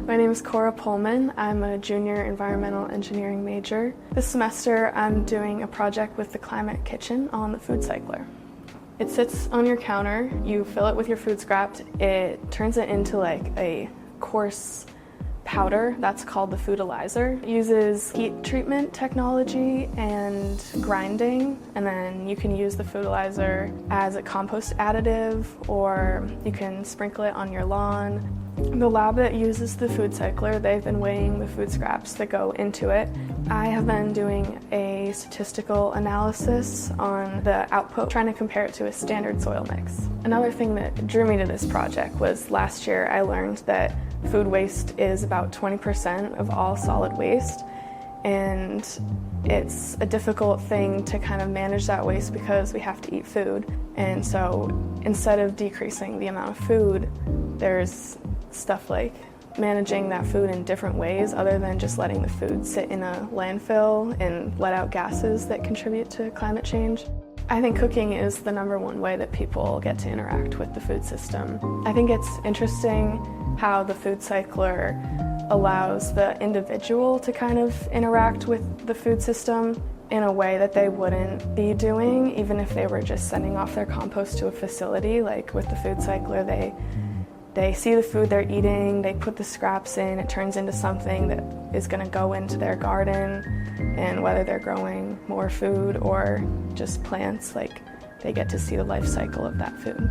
My name is Cora Pohlman. I'm a junior environmental engineering major. This semester I'm doing a project with the Climate Kitchen on the FoodCycler. It sits on your counter, you fill it with your food scraps, it turns it into like a coarse powder that's called the foodalizer. It uses heat treatment technology and grinding, and then you can use the foodalizer as a compost additive, or you can sprinkle it on your lawn. The lab that uses the FoodCycler, they've been weighing the food scraps that go into it. I have been doing a statistical analysis on the output, trying to compare it to a standard soil mix. Another thing that drew me to this project was last year I learned that food waste is about 20% of all solid waste, and it's a difficult thing to kind of manage that waste because we have to eat food. And so instead of decreasing the amount of food, there's stuff like managing that food in different ways other than just letting the food sit in a landfill and let out gases that contribute to climate change. I think cooking is the #1 way that people get to interact with the food system. I think it's interesting how the FoodCycler allows the individual to kind of interact with the food system in a way that they wouldn't be doing even if they were just sending off their compost to a facility. Like with the FoodCycler, they see the food they're eating, they put the scraps in, it turns into something that is going to go into their garden, and whether they're growing more food or just plants, like they get to see the life cycle of that food.